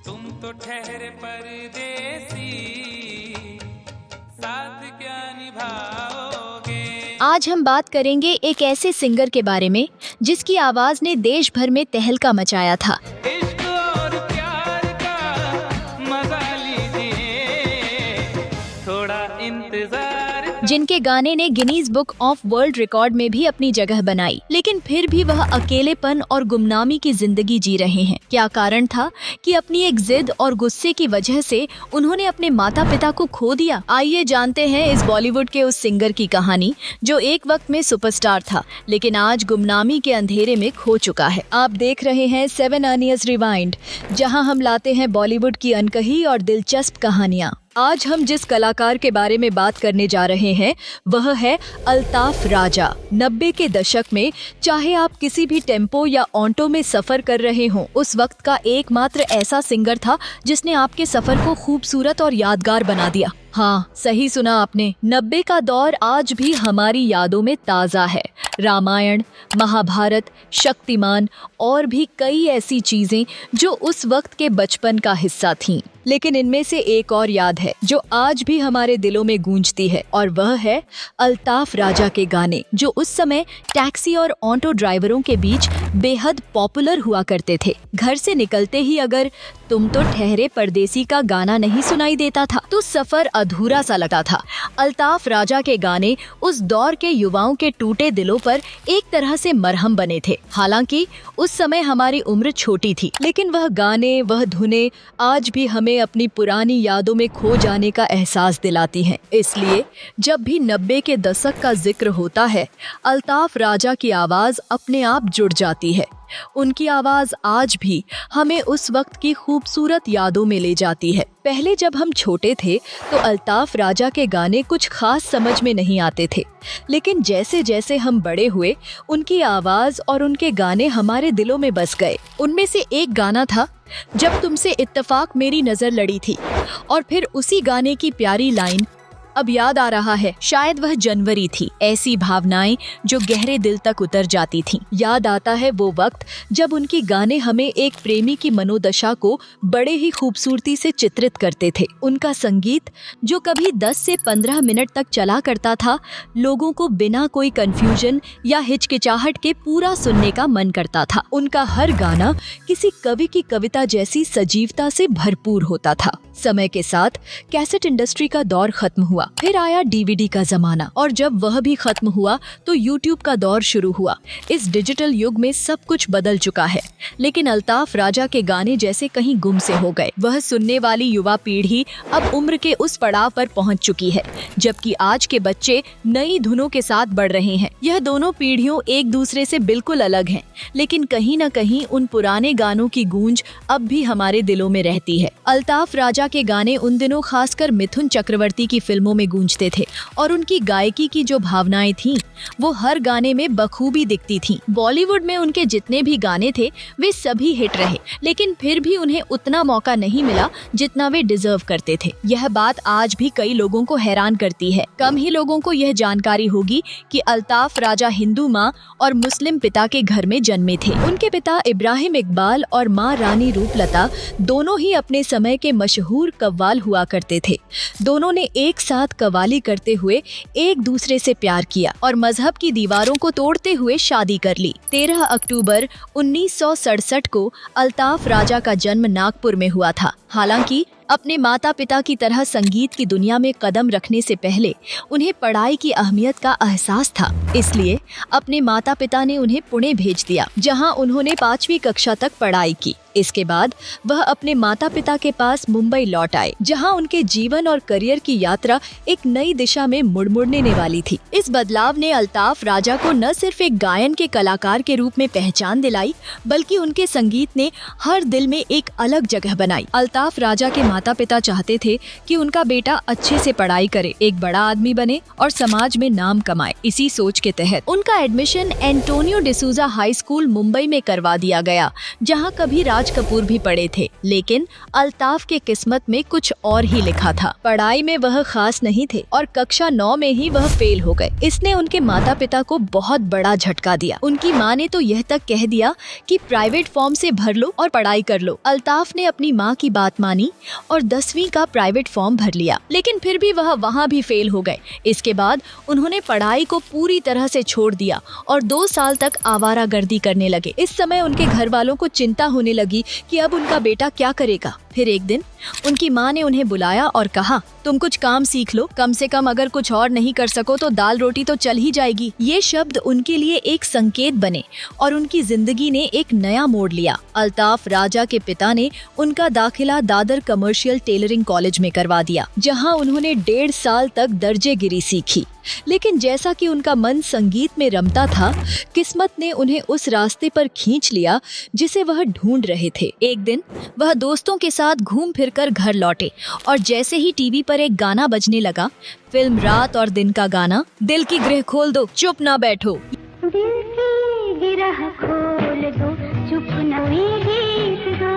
तुम तो ठहरे परदेसी, साथ क्या निभाओगे। आज हम बात करेंगे एक ऐसे सिंगर के बारे में जिसकी आवाज ने देश भर में तहलका मचाया था। इश्क और प्यार का मजा लीजिए, थोड़ा इंतजार। जिनके गाने ने Guinness book of world record में भी अपनी जगह बनाई, लेकिन फिर भी वह अकेलेपन और गुमनामी की जिंदगी जी रहे हैं। क्या कारण था कि अपनी एक जिद और गुस्से की वजह से उन्होंने अपने माता पिता को खो दिया? आइए जानते हैं इस बॉलीवुड के उस सिंगर की कहानी जो एक वक्त में सुपरस्टार था, लेकिन आज गुमनामी के अंधेरे में खो चुका है। आप देख रहे हैं 7 Onions रिवाइंड, जहां हम लाते हैं बॉलीवुड की अनकही और दिलचस्प कहानियां। आज हम जिस कलाकार के बारे में बात करने जा रहे हैं वह है अल्ताफ राजा। 90 के दशक में चाहे आप किसी भी टेम्पो या ऑटो में सफर कर रहे हों, उस वक्त का एकमात्र ऐसा सिंगर था जिसने आपके सफर को खूबसूरत और यादगार बना दिया। हाँ, सही सुना आपने, 90 का दौर आज भी हमारी यादों में ताज़ा है। रामायण, महाभारत, शक्तिमान और भी कई ऐसी चीजें जो उस वक्त के बचपन का हिस्सा थीं। लेकिन इनमें से एक और याद है जो आज भी हमारे दिलों में गूंजती है, और वह है अल्ताफ राजा के गाने, जो उस समय टैक्सी और ऑटो ड्राइवरों के बीच बेहद पॉपुलर हुआ करते थे। घर से निकलते ही अगर तुम तो ठहरे परदेसी का गाना नहीं सुनाई देता था तो सफर अधूरा सा लगता था। अल्ताफ राजा के गाने उस दौर के युवाओं के टूटे दिलों पर एक तरह से मरहम बने थे। हालांकि उस समय हमारी उम्र छोटी थी, लेकिन वह गाने, वह धुनें आज भी हमें अपनी पुरानी यादों में खो जाने का एहसास दिलाती हैं। इसलिए जब भी 90 के दशक का जिक्र होता है, अल्ताफ राजा की आवाज अपने आप जुड़ जाती है। उनकी आवाज आज भी हमें उस वक्त की खूबसूरत यादों में ले जाती है। पहले जब हम छोटे थे तो अल्ताफ राजा के गाने कुछ खास समझ में नहीं आते थे, लेकिन जैसे जैसे हम बड़े हुए उनकी आवाज और उनके गाने हमारे दिलों में बस गए। उनमें से एक गाना था जब तुमसे इत्तेफाक मेरी नजर लड़ी थी, और फिर उसी गाने की प्यारी लाइन, अब याद आ रहा है शायद वह जनवरी थी, ऐसी भावनाएं जो गहरे दिल तक उतर जाती थीं। याद आता है वो वक्त जब उनके गाने हमें एक प्रेमी की मनोदशा को बड़े ही खूबसूरती से चित्रित करते थे। उनका संगीत जो कभी 10 से 15 मिनट तक चला करता था, लोगों को बिना कोई कंफ्यूजन या हिचकिचाहट के पूरा सुनने का मन करता था। उनका हर गाना किसी कवि की कविता जैसी सजीवता से भरपूर होता था। समय के साथ कैसेट इंडस्ट्री का दौर खत्म हुआ, फिर आया डीवीडी का जमाना, और जब वह भी खत्म हुआ तो यूट्यूब का दौर शुरू हुआ। इस डिजिटल युग में सब कुछ बदल चुका है, लेकिन अल्ताफ राजा के गाने जैसे कहीं गुम से हो गए। वह सुनने वाली युवा पीढ़ी अब उम्र के उस पड़ाव पर पहुंच चुकी है जबकि आज के बच्चे नई धुनों के साथ बढ़ रहे हैं। यह दोनों पीढ़ियों एक दूसरे से बिल्कुल अलग हैं, लेकिन कहीं न कहीं उन पुराने गानों की गूंज अब भी हमारे दिलों में रहती है। अल्ताफ राजा के गाने उन दिनों खासकर मिथुन चक्रवर्ती की फिल्मों में गूंजते थे, और उनकी गायकी की जो भावनाएं थीं वो हर गाने में बखूबी दिखती थीं। बॉलीवुड में उनके जितने भी गाने थे वे सभी हिट रहे, लेकिन फिर भी उन्हें उतना मौका नहीं मिला जितना वे डिजर्व करते थे। यह बात आज भी कई लोगों को हैरान करती है। कम ही लोगों को यह जानकारी होगी कि अल्ताफ राजा हिंदू माँ और मुस्लिम पिता के घर में जन्मे थे। उनके पिता इब्राहिम इकबाल और माँ रानी रूपलता दोनों ही अपने समय के मशहूर कव्वाल हुआ करते थे। दोनों ने एक साथ कव्वाली करते हुए एक दूसरे से प्यार किया और मजहब की दीवारों को तोड़ते हुए शादी कर ली। 13 अक्टूबर 1967 को अल्ताफ राजा का जन्म नागपुर में हुआ था। हालांकि अपने माता पिता की तरह संगीत की दुनिया में कदम रखने से पहले उन्हें पढ़ाई की अहमियत का एहसास था, इसलिए अपने माता पिता ने उन्हें पुणे भेज दिया, जहां उन्होंने 5वीं कक्षा तक पढ़ाई की। इसके बाद वह अपने माता पिता के पास मुंबई लौट आए, जहां उनके जीवन और करियर की यात्रा एक नई दिशा में मुड़ने वाली थी। इस बदलाव ने अल्ताफ राजा को न सिर्फ एक गायन के कलाकार के रूप में पहचान दिलाई, बल्कि उनके संगीत ने हर दिल में एक अलग जगह बनाई। अल्ताफ राजा के माता पिता चाहते थे कि उनका बेटा अच्छे से पढ़ाई करे, एक बड़ा आदमी बने और समाज में नाम कमाए। इसी सोच के तहत उनका admission Antonio D'Souza high school Mumbai में करवा दिया गया, जहां कभी राज कपूर भी पढ़े थे। लेकिन अल्ताफ के किस्मत में कुछ और ही लिखा था। पढ़ाई में वह खास नहीं थे और कक्षा 9 में ही वह फेल हो गए। इसने उनके माता पिता को बहुत बड़ा झटका दिया। उनकी माँ ने तो यह तक कह दिया कि प्राइवेट फॉर्म से भर लो और पढ़ाई कर लो। अल्ताफ ने अपनी माँ की बात मानी और 10वीं का प्राइवेट फॉर्म भर लिया, लेकिन फिर भी वह वहाँ भी फेल हो गए। इसके बाद उन्होंने पढ़ाई को पूरी तरह से छोड़ दिया और 2 साल तक आवारागर्दी करने लगे। इस समय उनके घर वालों को चिंता होने लगी कि अब उनका बेटा क्या करेगा। फिर एक दिन उनकी माँ ने उन्हें बुलाया और कहा, तुम कुछ काम सीख लो, कम से कम अगर कुछ और नहीं कर सको तो दाल रोटी तो चल ही जाएगी। ये शब्द उनके लिए एक संकेत बने और उनकी जिंदगी ने एक नया मोड़ लिया। अल्ताफ राजा के पिता ने उनका दाखिला दादर कमर्शियल टेलरिंग कॉलेज में करवा दिया, जहां उन्होंने 1.5 साल तक दर्जेगिरी सीखी। लेकिन जैसा कि उनका मन संगीत में रमता था, किस्मत ने उन्हें उस रास्ते पर खींच लिया जिसे वह ढूंढ रहे थे। एक दिन वह दोस्तों के साथ घूम फिरकर घर लौटे और जैसे ही टीवी पर एक गाना बजने लगा, फिल्म रात और दिन का गाना, दिल की गिरह खोल दो चुप ना बैठो। दिल की गिरह खोल दो चुप न गीत दो।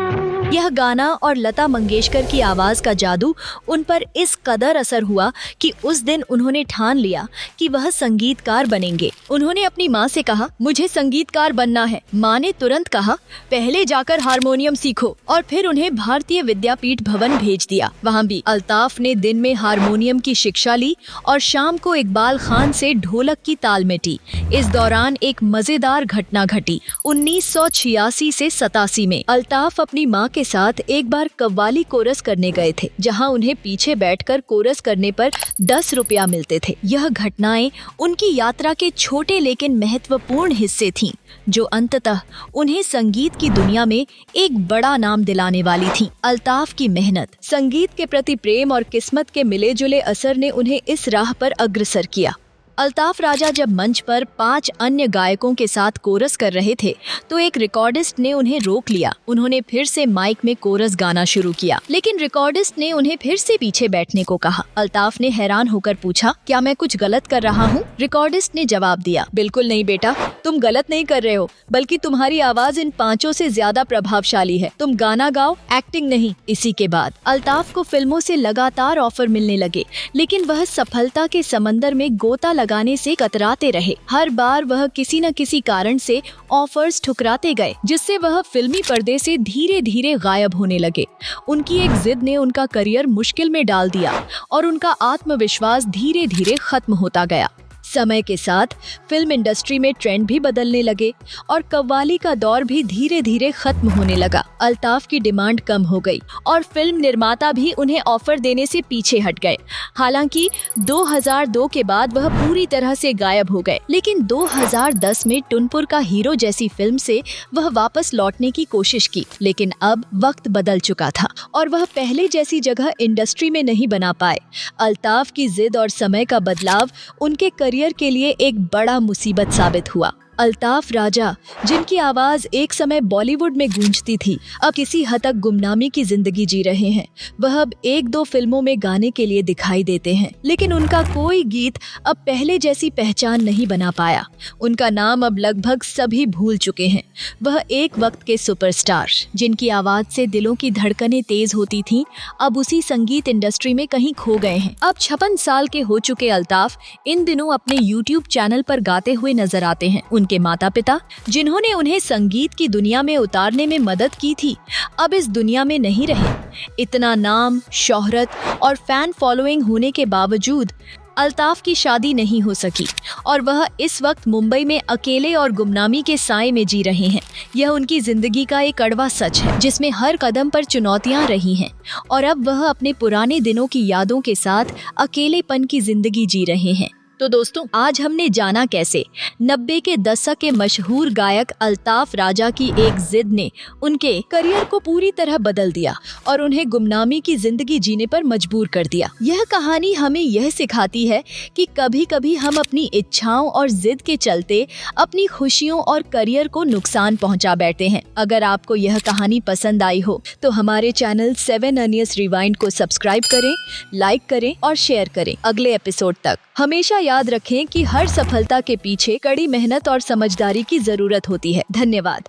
यह गाना और लता मंगेशकर की आवाज का जादू उन पर इस कदर असर हुआ कि उस दिन उन्होंने ठान लिया कि वह संगीतकार बनेंगे। उन्होंने अपनी माँ से कहा, मुझे संगीतकार बनना है। माँ ने तुरंत कहा, पहले जाकर हारमोनियम सीखो, और फिर उन्हें भारतीय विद्यापीठ भवन भेज दिया। वहाँ भी अल्ताफ ने दिन में हारमोनियम की शिक्षा ली और शाम को इकबाल खान से ढोलक की ताल मेटी। इस दौरान एक मजेदार घटना घटी। 1986 से 87 में अल्ताफ अपनी माँ के साथ एक बार कव्वाली कोरस करने गए थे, जहां उन्हें पीछे बैठकर कोरस करने पर 10 रुपया मिलते थे। यह घटनाएं उनकी यात्रा के छोटे लेकिन महत्वपूर्ण हिस्से थीं, जो अंततः उन्हें संगीत की दुनिया में एक बड़ा नाम दिलाने वाली थीं। अल्ताफ की मेहनत, संगीत के प्रति प्रेम और किस्मत के मिले जुले असर ने उन्हें इस राह पर अग्रसर किया। अल्ताफ राजा जब मंच पर 5 अन्य गायकों के साथ कोरस कर रहे थे तो एक रिकॉर्डिस्ट ने उन्हें रोक लिया। उन्होंने फिर से माइक में कोरस गाना शुरू किया, लेकिन रिकॉर्डिस्ट ने उन्हें फिर से पीछे बैठने को कहा। अल्ताफ ने हैरान होकर पूछा, क्या मैं कुछ गलत कर रहा हूँ? रिकॉर्डिस्ट ने जवाब दिया, बिल्कुल नहीं बेटा, तुम गलत नहीं कर रहे हो, बल्कि तुम्हारी आवाज इन 5 से ज्यादा प्रभावशाली है। तुम गाना गाओ, एक्टिंग नहीं। इसी के बाद अल्ताफ को फिल्मों से लगातार ऑफर मिलने लगे, लेकिन वह सफलता के समंदर में गोता लगाने से कतराते रहे। हर बार वह किसी न किसी कारण से ऑफर्स ठुकराते गए, जिससे वह फिल्मी पर्दे से धीरे धीरे गायब होने लगे। उनकी एक जिद ने उनका करियर मुश्किल में डाल दिया और उनका आत्मविश्वास धीरे धीरे खत्म होता गया। समय के साथ फिल्म इंडस्ट्री में ट्रेंड भी बदलने लगे और कव्वाली का दौर भी धीरे धीरे खत्म होने लगा। अल्ताफ की डिमांड कम हो गई और फिल्म निर्माता भी उन्हें ऑफर देने से पीछे हट गए। हालांकि 2002 के बाद वह पूरी तरह से गायब हो गए, लेकिन 2010 में टुनपुर का हीरो जैसी फिल्म से वह वापस लौटने की कोशिश की, लेकिन अब वक्त बदल चुका था और वह पहले जैसी जगह इंडस्ट्री में नहीं बना पाए। अल्ताफ की जिद और समय का बदलाव उनके करियर के लिए एक बड़ा मुसीबत साबित हुआ। अल्ताफ राजा, जिनकी आवाज एक समय बॉलीवुड में गूंजती थी, अब किसी हद तक गुमनामी की जिंदगी जी रहे हैं। वह अब 1-2 फिल्मों में गाने के लिए दिखाई देते हैं, लेकिन उनका कोई गीत अब पहले जैसी पहचान नहीं बना पाया। उनका नाम अब लगभग सभी भूल चुके हैं। वह एक वक्त के सुपरस्टार, जिनकी आवाज से दिलों की धड़कनें तेज होती थीं, अब उसी संगीत इंडस्ट्री में कहीं खो गए हैं। अब 56 साल के हो चुके अल्ताफ इन दिनों अपने YouTube चैनल पर गाते हुए नजर आते हैं। उनके माता पिता, जिन्होंने उन्हें संगीत की दुनिया में उतारने में मदद की थी, अब इस दुनिया में नहीं रहे। इतना नाम, शोहरत और फैन फॉलोइंग होने के बावजूद अल्ताफ की शादी नहीं हो सकी और वह इस वक्त मुंबई में अकेले और गुमनामी के साए में जी रहे हैं। यह उनकी जिंदगी का एक कड़वा सच है, जिसमें हर कदम पर चुनौतियां रही हैं और अब वह अपने पुराने दिनों की यादों के साथ अकेलेपन की जिंदगी जी रहे हैं। तो दोस्तों, आज हमने जाना कैसे 90 के दशक के मशहूर गायक अल्ताफ राजा की एक जिद ने उनके करियर को पूरी तरह बदल दिया और उन्हें गुमनामी की जिंदगी जीने पर मजबूर कर दिया। यह कहानी हमें यह सिखाती है कि कभी कभी हम अपनी इच्छाओं और जिद के चलते अपनी खुशियों और करियर को नुकसान पहुंचा बैठते हैं। अगर आपको यह कहानी पसंद आई हो तो हमारे चैनल 7 Onions Rewind को सब्सक्राइब करें, लाइक करें और शेयर करें। अगले एपिसोड तक हमेशा याद रखें कि हर सफलता के पीछे कड़ी मेहनत और समझदारी की जरूरत होती है। धन्यवाद।